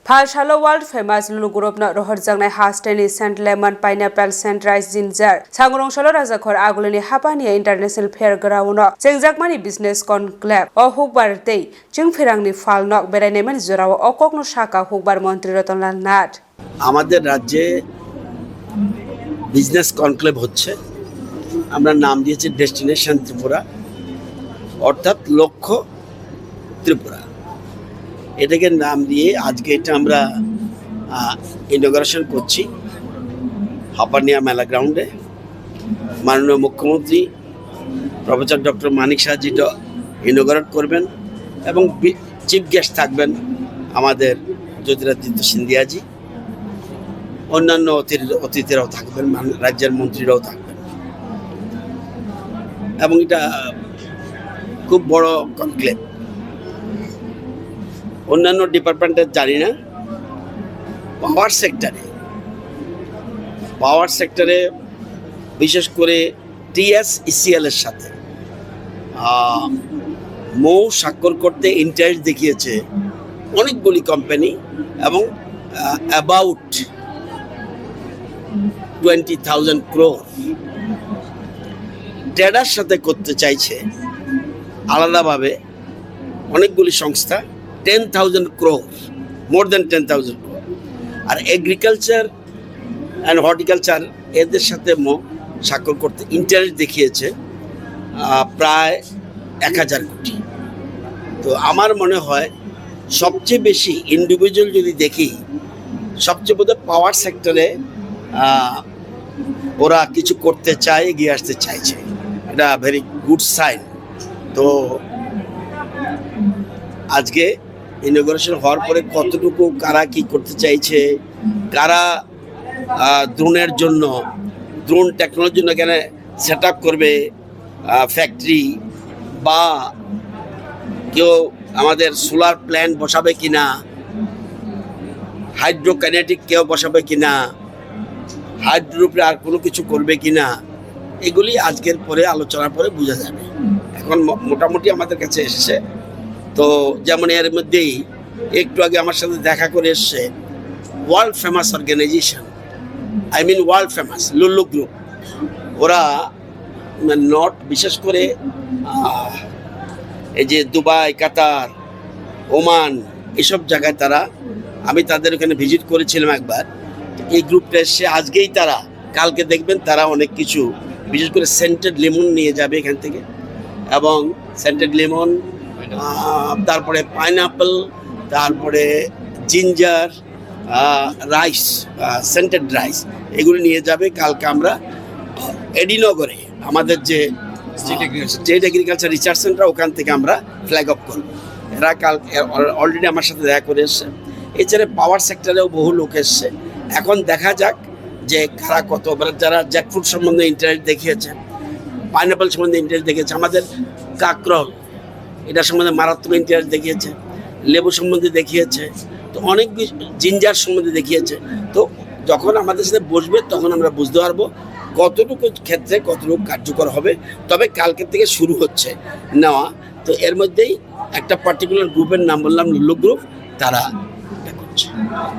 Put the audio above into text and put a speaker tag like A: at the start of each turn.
A: Phashalo world famous Lulu Group na rohor jangnai hasteni Saint Lemon Pineapple Saint Rice Ginger Sangrong Salo Rajakhor Agulini Hapani International Fair Ground Jengjakmani Business Conclave o hukbar tei Jingphirangni falnok beraineman jorao okokno saka hukbar মন্ত্রী রতনলাল নাথ
B: আমাদের রাজ্যে business conclave হচ্ছে আমরা নাম দিয়েছি destination Tripura অর্থাৎ লক্ষ্য ত্রিপুরা এটাকে নাম দিয়ে আজকে এটা আমরা ইনঅগ্রেশন করছি হাপানিয়া মেলা গ্রাউন্ডে মাননীয় মুখ্যমন্ত্রী প্রফেসর ডক্টর মানিক সাহাজি ইনঅগ্রেট করবেন এবং চিফ গেস্ট থাকবেন আমাদের জ্যোতিরাদিত্য সিন্ধিয়াজি অন্যান্য অতিথিরাও থাকবেন রাজ্যের মন্ত্রীরাও থাকবেন এবং এটা খুব বড় কনক্লেভ অন্যান্য ডিপার্টমেন্টের জানি না পাওয়ার সেক্টরে বিশেষ করে TSECL এর সাথে মৌ স্বাক্ষর করতে ইন্টারেস্ট দেখিয়েছে অনেকগুলি কোম্পানি এবং অ্যাবাউট 20,000 crore ট্রেডার সাথে করতে চাইছে আলাদাভাবে অনেকগুলি সংস্থা 10,000 crore মোর দেন 10,000 crore আর এগ্রিকালচার অ্যান্ড হর্টিকালচার এদের সাথে স্বাক্ষর করতে ইন্টারেস্ট দেখিয়েছে প্রায় 1,000 কোটি। তো আমার মনে হয় সবচেয়ে বেশি ইন্ডিভিজুয়াল যদি দেখি সবচেয়ে বোধহয় পাওয়ার সেক্টরে ওরা কিছু করতে চায় এগিয়ে আসতে চাইছে এটা ভেরি গুড সাইন। তো আজকে ইনঅগ্রেশন হওয়ার পরে কতটুকু কারা কি করতে চাইছে কারা ড্রোনের জন্য ড্রোন টেকনোলজির জন্য এখানে সেট আপ করবে ফ্যাক্টরি বা কেউ আমাদের সোলার প্ল্যান্ট বসাবে কিনা হাইড্রোকাইনেটিক কেউ বসাবে কিনা হাইড্রোর উপরে আর কোনো কিছু করবে কিনা এগুলি আজকের পরে আলোচনার পরে বোঝা যাবে। এখন মোটামুটি আমাদের কাছে এসেছে। তো যেমন এর মধ্যেই একটু আগে আমার সাথে দেখা করে এসছে world famous organization world famous Lulu group. ওরা বিশেষ করে এই যে দুবাই কাতার ওমান এসব জায়গায় তারা আমি তাদের ওখানে ভিজিট করেছিলাম একবার। এই গ্রুপটা এসে আজকেই তারা কালকে দেখবেন তারা অনেক কিছু বিশেষ করে সেন্টেড লেমন নিয়ে যাবে এখান থেকে এবং সেন্টেড লেমন তারপরে পাইনাপল তারপরে জিঞ্জার রাইস সেন্টেড রাইস এগুলো নিয়ে যাবে। কালকে আমরা এডিনগরে আমাদের যে স্টেট এগ্রিকালচার রিসার্চ সেন্টার ওখান থেকে আমরা ফ্ল্যাগ অফ করব। এরা কাল অলরেডি আমার সাথে দেখা করে এসছে। এছাড়া পাওয়ার সেক্টরেও বহু লোক এসছে। এখন দেখা যাক যে কারা কত যারা জ্যাকফ্রুট সম্বন্ধে ইন্টারেস্ট দেখিয়েছে পাইনাপল সম্বন্ধে ইন্টারেস্ট দেখিয়েছে আমাদের কাকরল এটা সম্বন্ধে মারাত্মক ইন্টারেস্ট দেখিয়েছে লেবু সম্বন্ধে দেখিয়েছে তো অনেক জিঞ্জার সম্বন্ধে দেখিয়েছে। তো যখন আমাদের সাথে বসবে তখন আমরা বুঝতে পারবো কতটুকু ক্ষেত্রে কতটুকু কার্যকর হবে। তবে কালকে থেকে শুরু হচ্ছে নেওয়া। তো এর মধ্যেই একটা পার্টিকুলার গ্রুপের নাম বললাম লুলু গ্রুপ তারা এটা করছে।